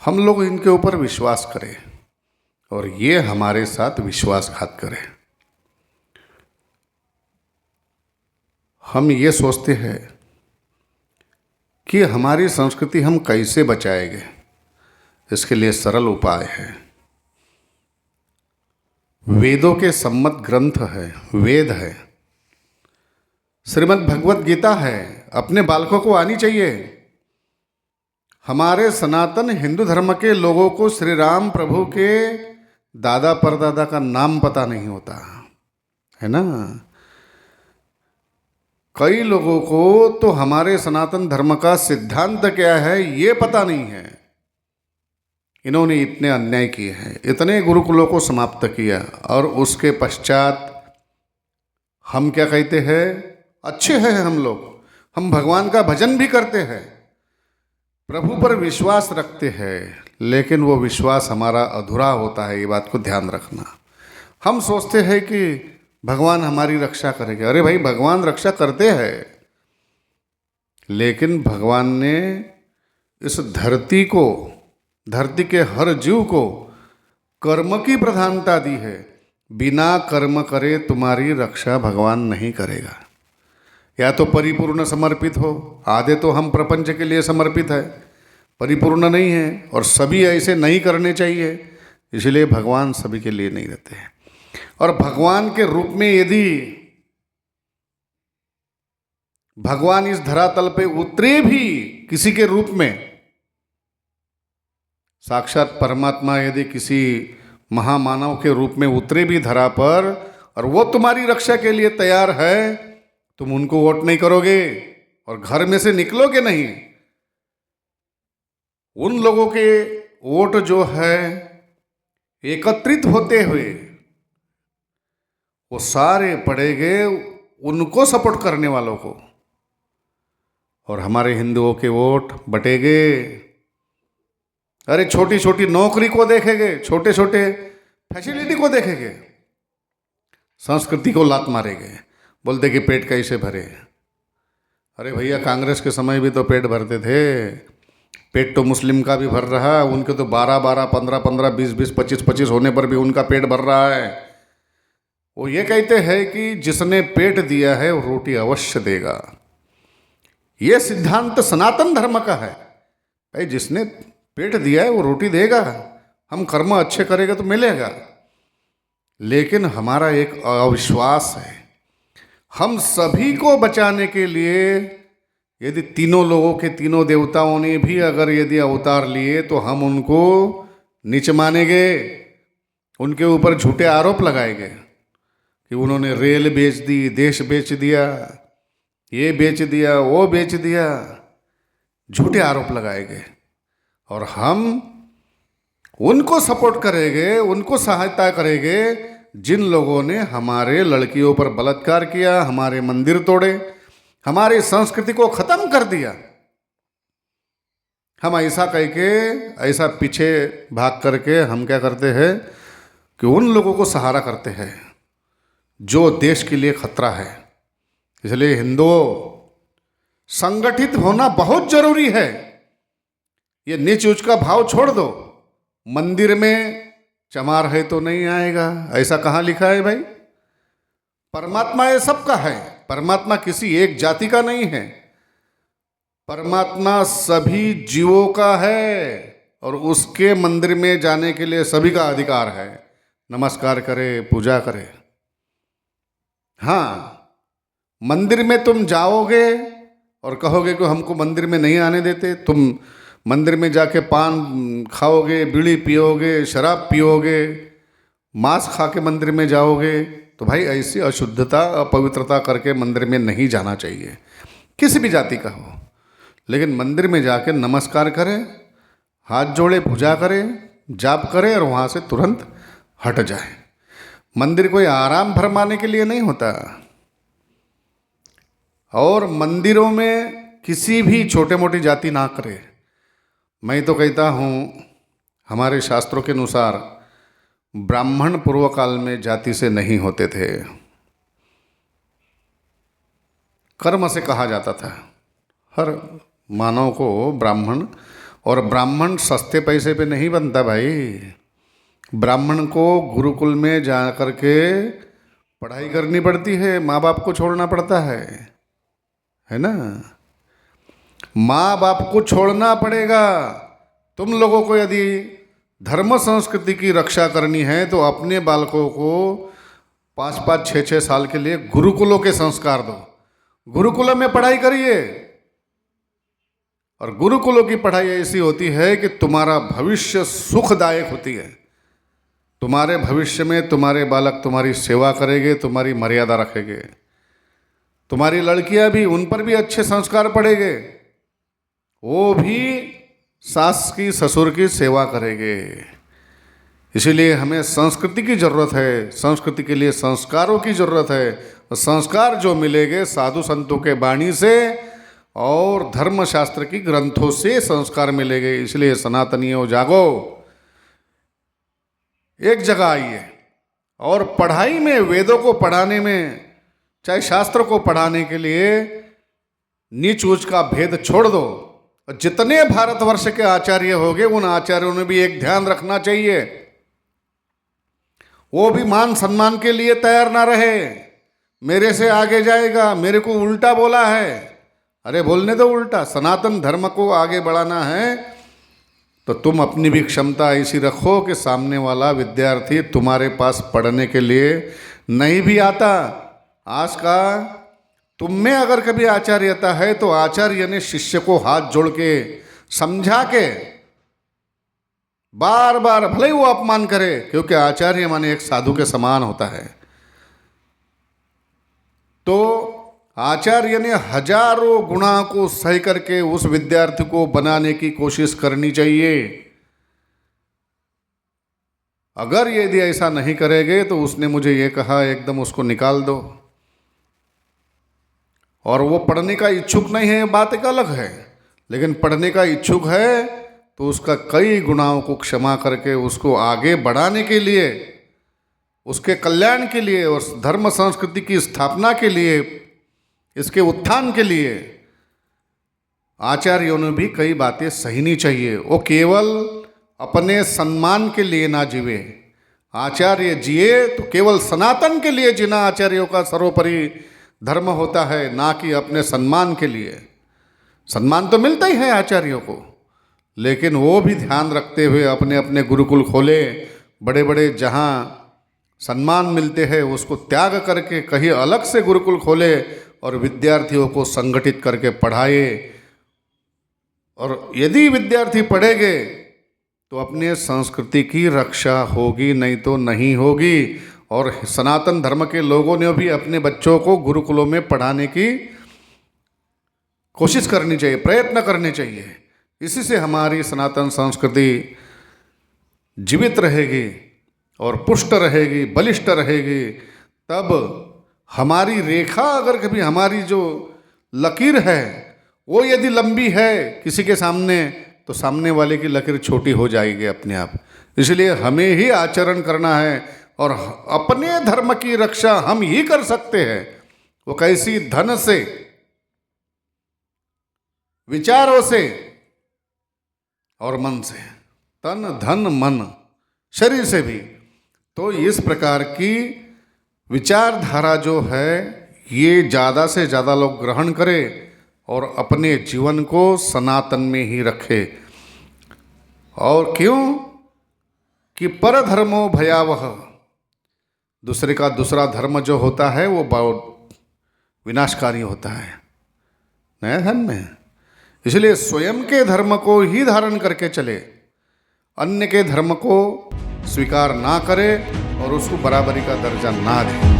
हम लोग इनके ऊपर विश्वास करें और ये हमारे साथ विश्वासघात करें। हम ये सोचते हैं कि हमारी संस्कृति हम कैसे बचाएंगे। इसके लिए सरल उपाय है। वेदों के सम्मत ग्रंथ है, वेद है, श्रीमद् भगवत गीता है, अपने बालकों को आनी चाहिए। हमारे सनातन हिंदू धर्म के लोगों को श्री राम प्रभु के दादा परदादा का नाम पता नहीं होता है ना। कई लोगों को तो हमारे सनातन धर्म का सिद्धांत क्या है ये पता नहीं है। इन्होंने इतने अन्याय किए हैं, इतने गुरुकुलों को समाप्त किया, और उसके पश्चात हम क्या कहते हैं, अच्छे हैं हम लोग, हम भगवान का भजन भी करते हैं, प्रभु पर विश्वास रखते हैं, लेकिन वो विश्वास हमारा अधूरा होता है। ये बात को ध्यान रखना। हम सोचते हैं कि भगवान हमारी रक्षा करेंगे। अरे भाई, भगवान रक्षा करते हैं, लेकिन भगवान ने इस धरती को, धरती के हर जीव को कर्म की प्रधानता दी है। बिना कर्म करे तुम्हारी रक्षा भगवान नहीं करेगा। या तो परिपूर्ण समर्पित हो, आधे तो हम प्रपंच के लिए समर्पित है, परिपूर्ण नहीं है, और सभी ऐसे नहीं करने चाहिए, इसलिए भगवान सभी के लिए नहीं रहते हैं। और भगवान के रूप में यदि भगवान इस धरातल पे उतरे भी किसी के रूप में, साक्षात परमात्मा यदि किसी महामानव के रूप में उतरे भी धरा पर, और वो तुम्हारी रक्षा के लिए तैयार है, तुम उनको वोट नहीं करोगे और घर में से निकलोगे नहीं। उन लोगों के वोट जो है एकत्रित होते हुए वो सारे पड़ेंगे उनको सपोर्ट करने वालों को, और हमारे हिंदुओं के वोट बटेंगे। अरे छोटी छोटी नौकरी को देखेंगे, छोटे छोटे फैसिलिटी को देखेंगे, संस्कृति को लात मारेंगे, बोलते कि पेट कैसे भरे। अरे भैया, कांग्रेस के समय भी तो पेट भरते थे। पेट तो मुस्लिम का भी भर रहा है, उनके तो 12-12, 15-15, 20-20, 25-25 होने पर भी उनका पेट भर रहा है। वो ये कहते हैं कि जिसने पेट दिया है वो रोटी अवश्य देगा। ये सिद्धांत सनातन धर्म का है। भाई, जिसने पेट दिया है वो रोटी देगा। हम कर्म अच्छे करेंगे तो मिलेगा। लेकिन हमारा एक अविश्वास है। हम सभी को बचाने के लिए यदि तीनों लोगों के तीनों देवताओं ने भी अगर यदि अवतार लिए तो हम उनको नीच मानेंगे, उनके ऊपर झूठे आरोप लगाएंगे कि उन्होंने रेल बेच दी, देश बेच दिया, ये बेच दिया, वो बेच दिया, झूठे आरोप लगाएंगे। और हम उनको सपोर्ट करेंगे, उनको सहायता करेंगे जिन लोगों ने हमारे लड़कियों पर बलात्कार किया, हमारे मंदिर तोड़े, हमारी संस्कृति को खत्म कर दिया। हम ऐसा कह के, ऐसा पीछे भाग करके हम क्या करते हैं कि उन लोगों को सहारा करते हैं जो देश के लिए खतरा है। इसलिए हिंदुओं, संगठित होना बहुत जरूरी है। ये नीच ऊंच का भाव छोड़ दो। मंदिर में चमार है तो नहीं आएगा, ऐसा कहाँ लिखा है भाई? परमात्मा ये सबका है। परमात्मा किसी एक जाति का नहीं है। परमात्मा सभी जीवों का है और उसके मंदिर में जाने के लिए सभी का अधिकार है। नमस्कार करे, पूजा करे। हाँ, मंदिर में तुम जाओगे और कहोगे कि हमको मंदिर में नहीं आने देते, तुम मंदिर में जाके पान खाओगे, बीड़ी पियोगे, शराब पियोगे, मांस खा के मंदिर में जाओगे, तो भाई ऐसी अशुद्धता, अपवित्रता करके मंदिर में नहीं जाना चाहिए, किसी भी जाति का हो। लेकिन मंदिर में जाके नमस्कार करें, हाथ जोड़े, पूजा करें, जाप करें और वहाँ से तुरंत हट जाए। मंदिर कोई आराम फरमाने के लिए नहीं होता। और मंदिरों में किसी भी छोटे मोटी जाति ना करे। मैं तो कहता हूँ, हमारे शास्त्रों के अनुसार ब्राह्मण पूर्व काल में जाति से नहीं होते थे, कर्म से कहा जाता था। हर मानव को ब्राह्मण और ब्राह्मण सस्ते पैसे पे नहीं बनता भाई। ब्राह्मण को गुरुकुल में जा कर के पढ़ाई करनी पड़ती है, माँ बाप को छोड़ना पड़ता है ना। माँ बाप को छोड़ना पड़ेगा। तुम लोगों को यदि धर्म संस्कृति की रक्षा करनी है तो अपने बालकों को 5-5, 6-6 साल के लिए गुरुकुलों के संस्कार दो। गुरुकुलों में पढ़ाई करिए। और गुरुकुलों की पढ़ाई ऐसी होती है कि तुम्हारा भविष्य सुखदायक होती है। तुम्हारे भविष्य में तुम्हारे बालक तुम्हारी सेवा करेंगे, तुम्हारी मर्यादा रखेंगे। तुम्हारी लड़कियां भी, उन पर भी अच्छे संस्कार पड़ेंगे, वो भी सास की ससुर की सेवा करेंगे। इसीलिए हमें संस्कृति की ज़रूरत है, संस्कृति के लिए संस्कारों की ज़रूरत है। संस्कार जो मिलेंगे साधु संतों के वाणी से और धर्मशास्त्र की ग्रंथों से संस्कार मिलेंगे। इसलिए सनातनियों जागो, एक जगह आइए और पढ़ाई में, वेदों को पढ़ाने में, चाहे शास्त्र को पढ़ाने के लिए नीच ऊंच का भेद छोड़ दो। जितने भारतवर्ष के आचार्य होंगे उन आचार्यों ने भी एक ध्यान रखना चाहिए, वो भी मान सम्मान के लिए तैयार ना रहे। मेरे से आगे जाएगा, मेरे को उल्टा बोला है, अरे बोलने दो उल्टा। सनातन धर्म को आगे बढ़ाना है तो तुम अपनी भी क्षमता ऐसी रखो कि सामने वाला विद्यार्थी तुम्हारे पास पढ़ने के लिए नहीं भी आता। आज का तुम में अगर कभी आचार्यता है तो आचार्य ने शिष्य को हाथ जोड़ के समझा के बार बार, भले ही वो अपमान करे, क्योंकि आचार्य माने एक साधु के समान होता है, तो आचार्य ने हजारों गुणा को सही करके उस विद्यार्थी को बनाने की कोशिश करनी चाहिए। अगर यदि ऐसा नहीं करेंगे तो उसने मुझे ये कहा, एकदम उसको निकाल दो। और वो पढ़ने का इच्छुक नहीं है, बात एक अलग है, लेकिन पढ़ने का इच्छुक है तो उसका कई गुनाहों को क्षमा करके उसको आगे बढ़ाने के लिए, उसके कल्याण के लिए और धर्म संस्कृति की स्थापना के लिए, इसके उत्थान के लिए आचार्यों ने भी कई बातें सहनी चाहिए। वो केवल अपने सम्मान के लिए ना जीवे। आचार्य जिए तो केवल सनातन के लिए जीना आचार्यों का सर्वोपरि धर्म होता है, ना कि अपने सम्मान के लिए। सम्मान तो मिलता ही है आचार्यों को, लेकिन वो भी ध्यान रखते हुए अपने अपने गुरुकुल खोले। बड़े बड़े जहाँ सम्मान मिलते हैं उसको त्याग करके कहीं अलग से गुरुकुल खोले और विद्यार्थियों को संगठित करके पढ़ाए। और यदि विद्यार्थी पढ़ेंगे तो अपने संस्कृति की रक्षा होगी, नहीं तो नहीं होगी। और सनातन धर्म के लोगों ने भी अपने बच्चों को गुरुकुलों में पढ़ाने की कोशिश करनी चाहिए, प्रयत्न करने चाहिए। इसी से हमारी सनातन संस्कृति जीवित रहेगी और पुष्ट रहेगी, बलिष्ठ रहेगी। तब हमारी रेखा, अगर कभी हमारी जो लकीर है वो यदि लंबी है किसी के सामने, तो सामने वाले की लकीर छोटी हो जाएगी अपने आप। इसलिए हमें ही आचरण करना है और अपने धर्म की रक्षा हम ही कर सकते हैं। वो कैसी? धन से, विचारों से और मन से। तन, धन, मन, शरीर से भी। तो इस प्रकार की विचारधारा जो है ये ज़्यादा से ज़्यादा लोग ग्रहण करें और अपने जीवन को सनातन में ही रखे। और क्यों कि परधर्मो भयावह, दूसरे का दूसरा धर्म जो होता है वो बहुत विनाशकारी होता है नया धर्म में। इसलिए स्वयं के धर्म को ही धारण करके चले, अन्य के धर्म को स्वीकार ना करे और उसको बराबरी का दर्जा ना दे।